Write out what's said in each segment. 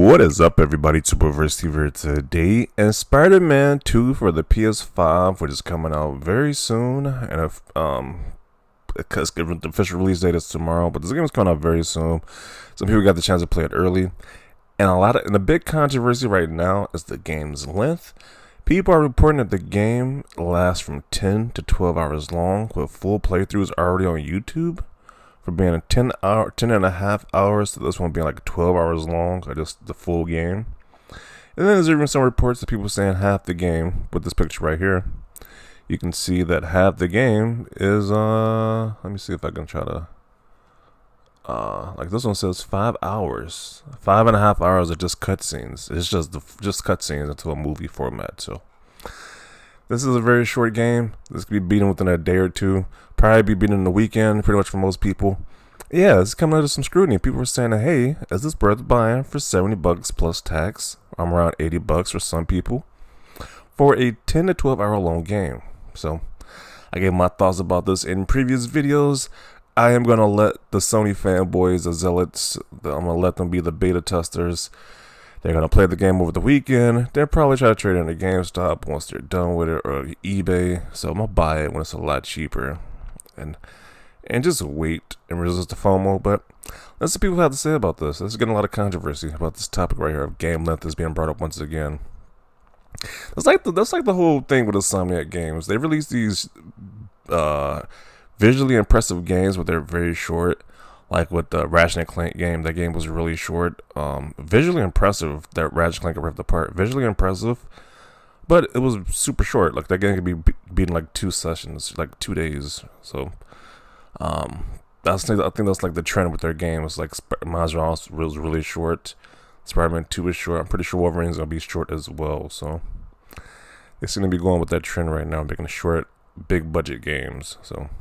What is up, everybody? Superversity here today, and Spiderman 2 for the PS5, which is coming out very soon. And if because the official release date is tomorrow, but this game is coming out very soon. Some people got the chance to play it early, and the big controversy right now is the game's length. People are reporting that the game lasts from 10 to 12 hours long, with full playthroughs already on YouTube. For being a 10 and a half hours to this one being like 12 hours long, or just the full game. And then there's even some reports of people saying half the game, with this picture right here. You can see that half the game is, let me see if I can try to, like this one says 5 hours. 5.5 hours of just cutscenes. It's just cutscenes into a movie format, so. This is a very short game. This could be beaten within a day or two. Probably be beaten in the weekend, pretty much for most people. Yeah, it's coming under some scrutiny. People were saying, hey, is this worth buying for $70 plus tax? I'm around $80 for some people. For a 10 to 12 hour long game. So, I gave my thoughts about this in previous videos. I am going to let the Sony fanboys, the zealots, I'm going to let them be the beta testers. They're going to play the game over the weekend. They'll probably try to trade it into GameStop once they're done with it, or eBay. So I'm going to buy it when it's a lot cheaper. And just wait and resist the FOMO. But that's what people have to say about this. This is getting a lot of controversy about this topic right here of game length is being brought up once again. That's like the whole thing with Insomniac games. They release these visually impressive games, but they're very short. Like with the Ratchet and Clank game, that game was really short. Visually impressive, that Ratchet and Clank Rift Apart. Visually impressive, but it was super short. Like that game could be beaten like 2 sessions, like 2 days. So, I think that's like the trend with their games. Like Miles Morales was really short. Spiderman 2 is short. I'm pretty sure Wolverine's gonna be short as well. So they seem to be going with that trend right now, making short, big budget games. So.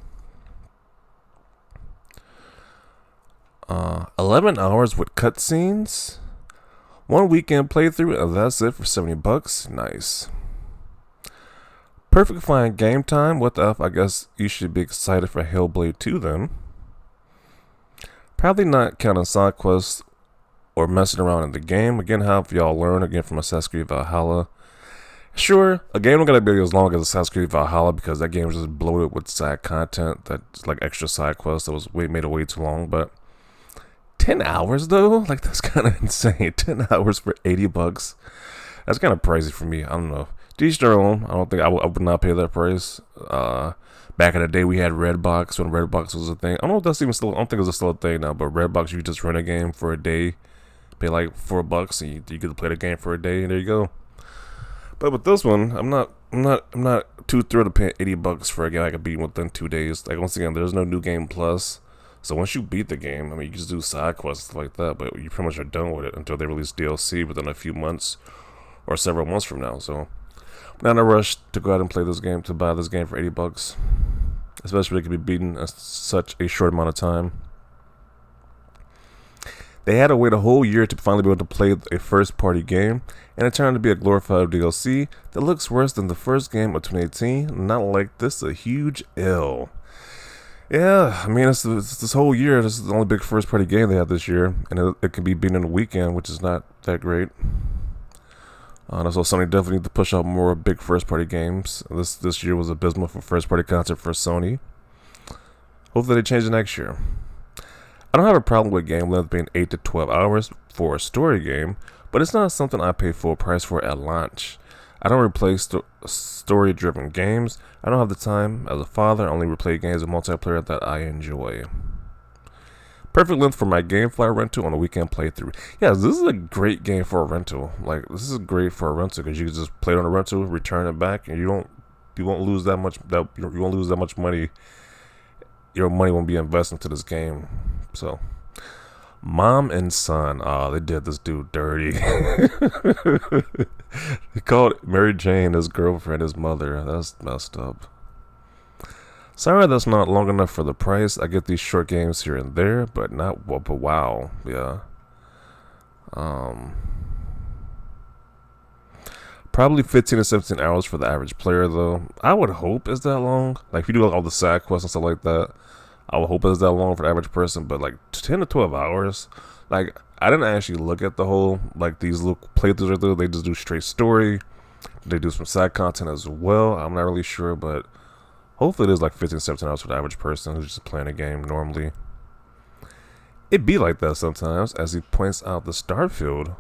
11 hours with cutscenes, 1 weekend playthrough, and that's it for $70. Nice. Perfect fine game time. What the F? I guess you should be excited for Hellblade 2 then. Probably not counting side quests or messing around in the game. Again, how have y'all learned again from Assassin's Creed Valhalla? Sure, a game don't gotta be as long as Assassin's Creed Valhalla because that game was just bloated with side content, that's like extra side quests that was made it way too long, but 10 hours though? Like that's kind of insane. 10 hours for $80. That's kind of pricey for me. I don't know. To each their own. I don't think I would not pay that price. Back in the day we had Redbox when Redbox was a thing. I don't know if that's even still. I don't think it's still a thing now. But Redbox, you just rent a game for a day, pay like $4, and you get to play the game for a day, and there you go. But with this one, I'm not too thrilled to pay $80 for a game I could beat within 2 days. Like once again, there's no new game plus. So once you beat the game, I mean, you can just do side quests like that, but you pretty much are done with it until they release DLC within a few months or several months from now. So I'm not in a rush to go out and play this game, to buy this game for $80, especially if it can be beaten in such a short amount of time. They had to wait a whole year to finally be able to play a first-party game, and it turned out to be a glorified DLC that looks worse than the first game of 2018. Not like this, a huge L. Yeah, I mean, it's this whole year. This is the only big first-party game they have this year, and it can be beaten in a weekend, which is not that great. So Sony definitely needs to push out more big first-party games. This year was abysmal for first-party content for Sony. Hopefully they change it next year. I don't have a problem with game length being 8 to 12 hours for a story game, but it's not something I pay full price for at launch. I don't replace story-driven games. I don't have the time. As a father, I only replay games with multiplayer that I enjoy. Perfect length for my GameFly rental on a weekend playthrough. Yeah, this is a great game for a rental. Like this is great for a rental because you can just play it on a rental, return it back, and you won't lose that much. You won't lose that much money. Your money won't be invested into this game. So. Mom and son, they did this dude dirty. They called Mary Jane his girlfriend, his mother. That's messed up. Sorry that's not long enough for the price. I get these short games here and there, but not, but wow, yeah. Probably 15 to 17 hours for the average player though. I would hope it's that long. Like if you do like all the side quests and stuff like that, I would hope it's that long for the average person, but like 10 to 12 hours, like I didn't actually look at the whole, like, these little playthroughs right there. They just do straight story. They do some side content as well. I'm not really sure, but hopefully it is like 15, 17 hours for the average person who's just playing a game normally. It be like that sometimes, as he points out the Starfield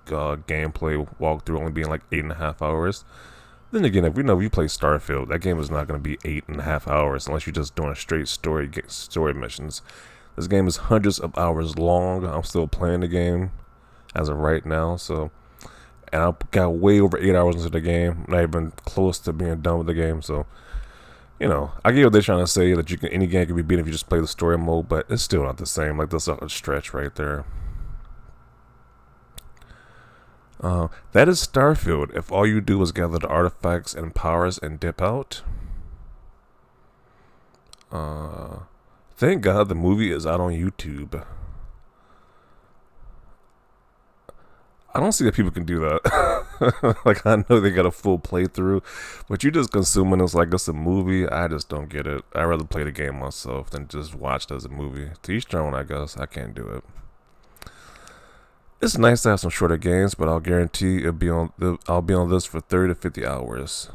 gameplay walkthrough only being like 8.5 hours. Then again, if you play Starfield, that game is not going to be 8.5 hours unless you're just doing a straight story missions. This game is hundreds of hours long. I'm still playing the game as of right now, so, and I got way over 8 hours into the game. Not even close to being done with the game, so, you know, I get what they're trying to say, that any game can be beat if you just play the story mode, but it's still not the same. Like, that's a stretch right there. That is Starfield. If all you do is gather the artifacts and powers and dip out. Thank God the movie is out on YouTube. I don't see that people can do that. Like, I know they got a full playthrough, but you just consuming this like it's a movie. I just don't get it. I'd rather play the game myself than just watch it as a movie. To each their own, I guess. I can't do it. It's nice to have some shorter games, but I'll guarantee I'll be on this for 30 to 50 hours.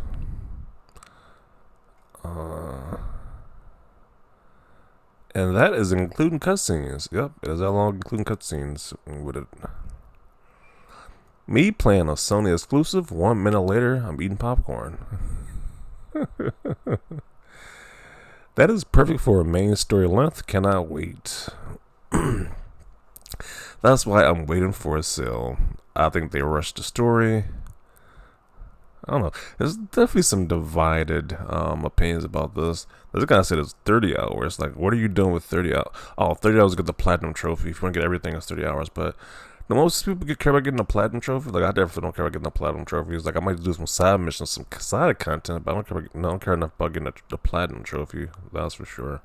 And that is including cutscenes. Yep, it is that long, including cutscenes with it. Me playing a Sony exclusive, 1 minute later, I'm eating popcorn. That is perfect for a main story length. Cannot wait. That's why I'm waiting for a sale. I think they rushed the story. I don't know. There's definitely some divided opinions about this. This guy said it's 30 hours. Like, what are you doing with 30 hours? Oh, 30 hours to get the platinum trophy. If you want to get everything, it's 30 hours. But the most people care about getting a platinum trophy. Like, I definitely don't care about getting a platinum trophy. It's like, I might do some side missions, some side content, but I don't care enough about getting the platinum trophy. That's for sure.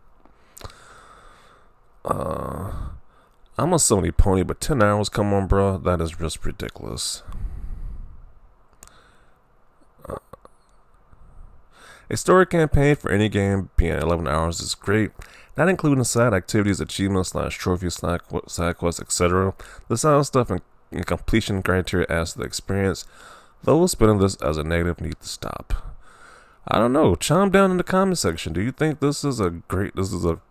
I'm a Sony pony, but 10 hours, come on, bro. That is just ridiculous. A story campaign for any game being 11 hours is great, not including side activities, achievements, trophies, side quests, etc. The side stuff and completion criteria adds to the experience. Those spinning this as a negative need to stop. I don't know. Chime down in the comment section. Do you think this is a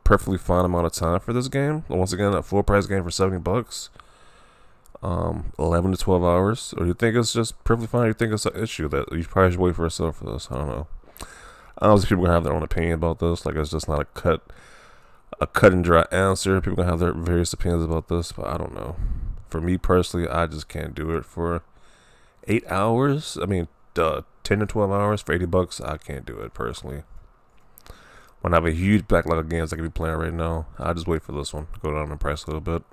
perfectly fine amount of time for this game? Once again, a full price game for $70. 11 to 12 hours. Or do you think it's just perfectly fine? Or do you think it's an issue that you probably should wait for a sale for this? I don't know. I know people gonna have their own opinion about this. Like, it's just not a cut and dry answer. People gonna have their various opinions about this, but I don't know. For me personally, I just can't do it for 8 hours. I mean, 10 to 12 hours for $80. I can't do it personally. When I have a huge backlog of games I could be playing right now, I just wait for this one to go down in price a little bit.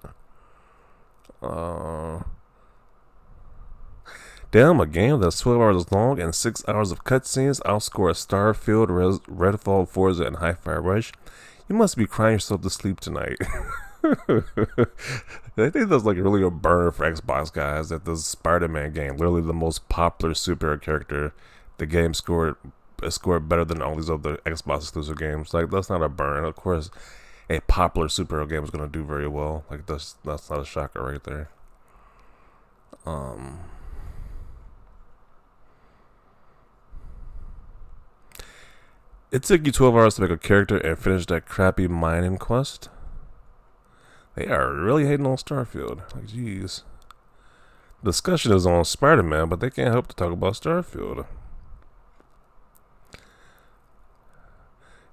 Damn, a game that's 12 hours long and 6 hours of cutscenes outscore Starfield, Redfall, Forza, and Hi-Fi Rush. You must be crying yourself to sleep tonight. I think that's like really a burner for Xbox guys, that the Spiderman game, literally the most popular superhero character, the game scored better than all these other Xbox exclusive games. Like, that's not a burn. Of course, a popular superhero game is going to do very well. Like, that's not a shocker right there. It took you 12 hours to make a character and finish that crappy mining quest. They are really hating on Starfield. Like, jeez. Discussion is on Spider-Man, but they can't help to talk about Starfield.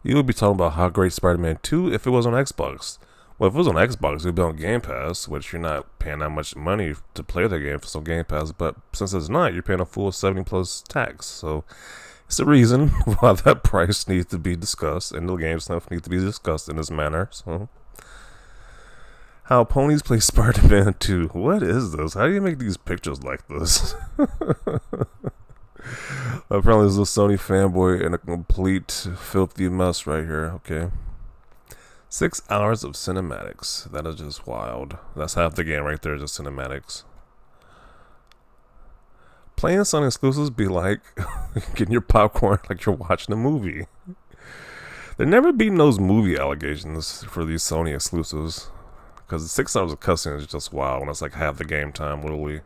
You would be talking about how great Spider-Man 2 if it was on Xbox. Well, if it was on Xbox, it would be on Game Pass, which you're not paying that much money to play the game for some Game Pass. But since it's not, you're paying a full 70 plus tax. So it's the reason why that price needs to be discussed, and the game stuff needs to be discussed in this manner. So, how ponies play Spider-Man 2. What is this? How do you make these pictures like this? Apparently there's a Sony fanboy in a complete filthy mess right here. Okay. 6 hours of cinematics. That is just wild. That's half the game right there, just cinematics. Playing Sony exclusives be like getting your popcorn like you're watching a movie. They're never beating those movie allegations for these Sony exclusives. because 6 hours of cussing is just wild when it's like half the game time, literally.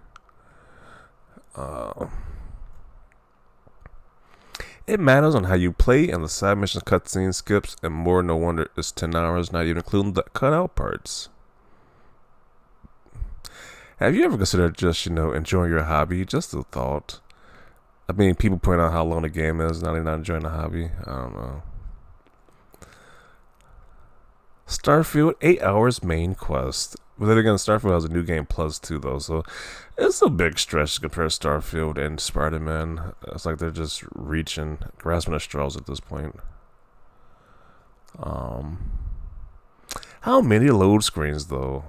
It matters on how you play, and the side mission cutscene skips and more. No wonder it's 10 hours, not even including the cutout parts. Have you ever considered just, enjoying your hobby? Just a thought. I mean, people point out how long the game is, now they're not enjoying the hobby. I don't know. Starfield, 8 hours main quest. But then again, Starfield has a new game plus too, though, so it's a big stretch to compare Starfield and Spiderman. It's like they're just grasping at straws at this point. How many load screens, though?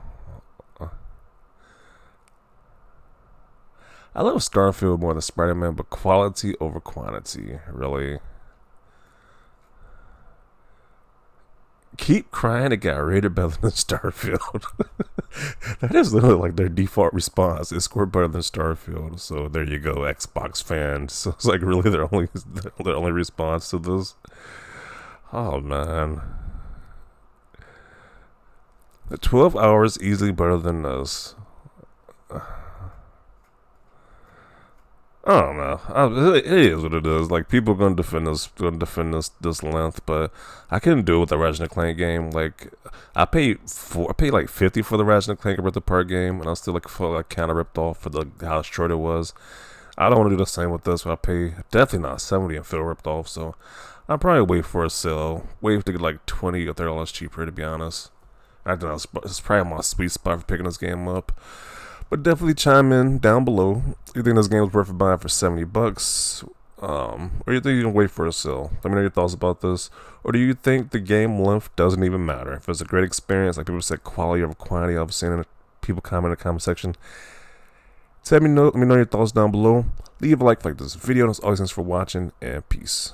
I love Starfield more than Spider-Man, but quality over quantity, really. Keep crying, it got rated better than Starfield. That is literally like their default response. It scored better than Starfield. So there you go, Xbox fans. So it's like really their only response to this. Oh man. The 12 hours easily better than this. I don't know. It is what it is. Like, people are gonna defend this length, but I couldn't do it with the Ratchet and Clank game. Like, I paid like $50 for the Ratchet and Clank Ripped Apart game, and I still kind of ripped off for how short it was. I don't want to do the same with this. Where I pay definitely not $70 and feel ripped off. So I'll probably wait for a sale. Wait to get like $20 or $30 cheaper. To be honest, I don't know. It's probably my sweet spot for picking this game up. But definitely chime in down below. You think this game is worth buying for $70? Or you think you can wait for a sale? Let me know your thoughts about this. Or do you think the game length doesn't even matter? If it's a great experience, like people said, quality over quantity, I've seen people comment in the comment section. Let me know your thoughts down below. Leave a like this video. That's all. Thanks for watching, and peace.